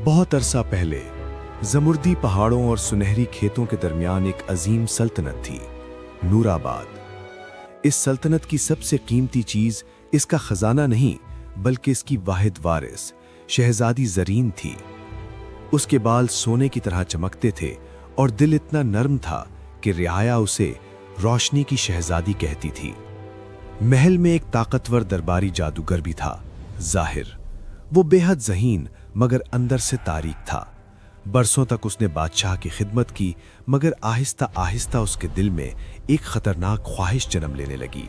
बहुत अरसा पहले जमुर्दी पहाड़ों और सुनहरी खेतों के दरमियान एक अजीम सल्तनत थी, नूराबाद। इस सल्तनत की सबसे कीमती चीज इसका खजाना नहीं बल्कि इसकी वाहिद वारिस शहजादी जरीन थी। उसके बाल सोने की तरह चमकते थे और दिल इतना नर्म था कि रियाया उसे रोशनी की शहजादी कहती थी। महल में एक ताकतवर दरबारी जादूगर भी था, जाहिर। वो बेहद ज़हीन मगर अंदर से तारीक था। बरसों तक उसने बादशाह की खिदमत की, मगर आहिस्ता आहिस्ता उसके दिल में एक खतरनाक ख्वाहिश जन्म लेने लगी।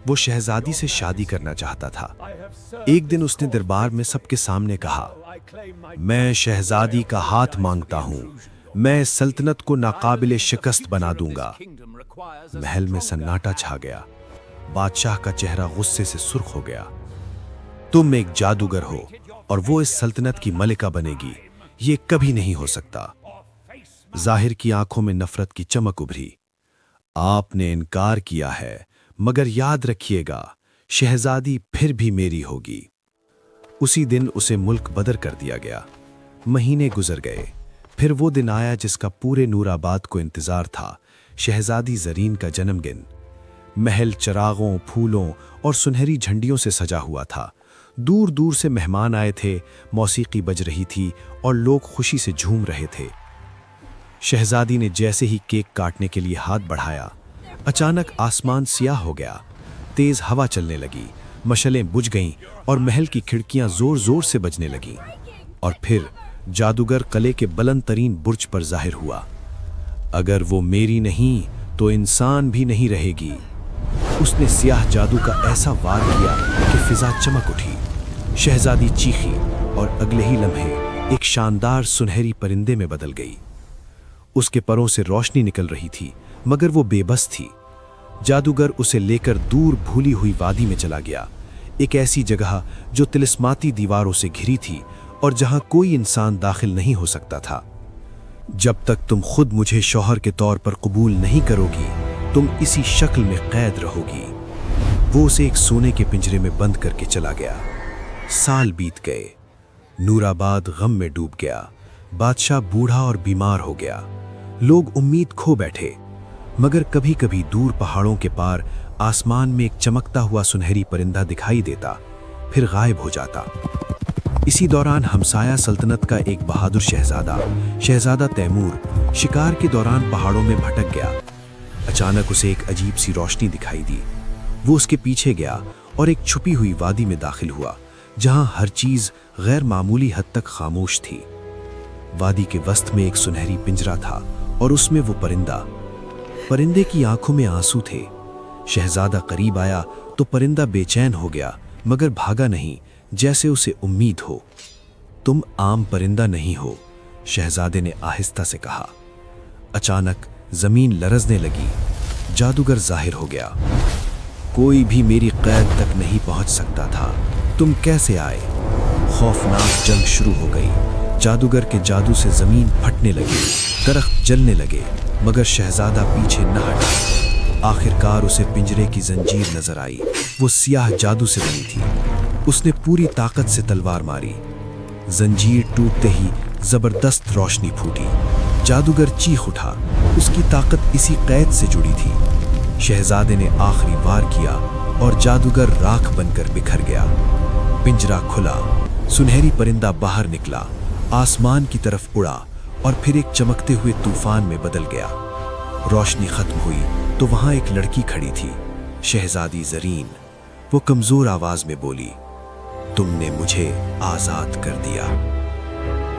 वो शहजादी से शादी करना चाहता था। एक दिन उसने दरबार में सबके सामने कहा, मैं शहजादी का हाथ मांगता हूँ, मैं सल्तनत को नाकाबिले शिकस्त बना दूंगा। महल में सन्नाटा छा गया। बादशाह का चेहरा गुस्से से सुर्ख हो गया। तुम एक जादूगर हो और वो इस सल्तनत की मलिका बनेगी, ये कभी नहीं हो सकता। जाहिर की आंखों में नफरत की चमक उभरी। आपने इनकार किया है, मगर याद रखिएगा, शहजादी फिर भी मेरी होगी। उसी दिन उसे मुल्क बदर कर दिया गया। महीने गुजर गए, फिर वो दिन आया जिसका पूरे नूराबाद को इंतजार था, शहजादी जरीन का जन्मदिन। महल चरागों, फूलों और सुनहरी झंडियों से सजा हुआ था। दूर दूर से मेहमान आए थे, मौसीकी बज रही थी और लोग खुशी से झूम रहे थे। शहजादी ने जैसे ही केक काटने के लिए हाथ बढ़ाया, अचानक आसमान सियाह हो गया। तेज हवा चलने लगी, मशलें बुझ गईं और महल की खिड़कियां जोर जोर से बजने लगीं। और फिर जादूगर किले के बुलंद तरीन बुर्ज पर जाहिर हुआ। अगर वो मेरी नहीं तो इंसान भी नहीं रहेगी। उसने सियाह जादू का ऐसा वार किया कि फिजा चमक उठी। शहजादी चीखी और अगले ही लम्हे एक शानदार सुनहरी परिंदे में बदल गई। उसके परों से रोशनी निकल रही थी, मगर वो बेबस थी। जादूगर उसे लेकर दूर भूली हुई वादी में चला गया, एक ऐसी जगह जो तिलिस्माती दीवारों से घिरी थी और जहां कोई इंसान दाखिल नहीं हो सकता था। जब तक तुम खुद मुझे शौहर के तौर पर कबूल नहीं करोगी, तुम इसी शक्ल में कैद रहोगी। वो उसे एक सोने के पिंजरे में बंद करके चला गया। साल बीत गए, नूराबाद गम में डूब गया। बादशाह बूढ़ा और बीमार हो गया। लोग उम्मीद खो बैठे, मगर कभी कभी दूर पहाड़ों के पार आसमान में एक चमकता हुआ सुनहरी परिंदा दिखाई देता, फिर गायब हो जाता। इसी दौरान हमसाया सल्तनत का एक बहादुर शहजादा तैमूर शिकार के दौरान पहाड़ों में भटक गया। अचानक उसे एक अजीब सी रोशनी दिखाई दी। वो उसके पीछे गया और एक छुपी हुई वादी में दाखिल हुआ, जहां हर चीज गैर मामूली हद तक खामोश थी। वादी के वस्त में एक सुनहरी पिंजरा था और उसमें वो परिंदे की आंखों में आंसू थे। शहजादा करीब आया तो परिंदा बेचैन हो गया, मगर भागा नहीं, जैसे उसे उम्मीद हो। तुम आम परिंदा नहीं हो, शहजादे ने आहिस्ता से कहा। अचानक जमीन लरजने लगी। जादूगर जाहिर हो गया। कोई भी मेरी कैद तक नहीं पहुंच सकता था, तुम कैसे आए? खौफनाक जंग शुरू हो गई। जादूगर के जादू से जमीन फटने लगी, दरख्त जलने लगे, मगर शहजादा पीछे न हटा। आखिरकार उसे पिंजरे की जंजीर नजर आई। वो सियाह जादू से बनी थी। उसने पूरी ताकत से तलवार मारी। जंजीर टूटते ही जबरदस्त रोशनी फूटी। जादूगर चीख उठा, उसकी ताकत इसी कैद से जुड़ी थी। शहजादे ने आखिरी वार किया और जादूगर राख बनकर बिखर गया। पिंजरा खुला, सुनहरी परिंदा बाहर निकला, आसमान की तरफ उड़ा और फिर एक चमकते हुए तूफान में बदल गया। रोशनी खत्म हुई तो वहां एक लड़की खड़ी थी, शहजादी जरीन। वो कमजोर आवाज में बोली, तुमने मुझे आजाद कर दिया।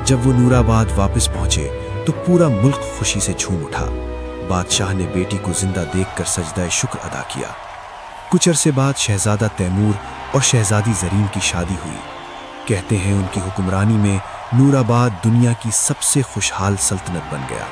जब वो नूराबाद वापस पहुंचे तो पूरा मुल्क खुशी से झूम उठा। बादशाह ने बेटी को जिंदा देखकर सजदाए शुक्र अदा किया। कुछ अरसे बाद शहजादा तैमूर और शहजादी जरीन की शादी हुई। कहते हैं उनकी हुक्मरानी में नूराबाद दुनिया की सबसे खुशहाल सल्तनत बन गया।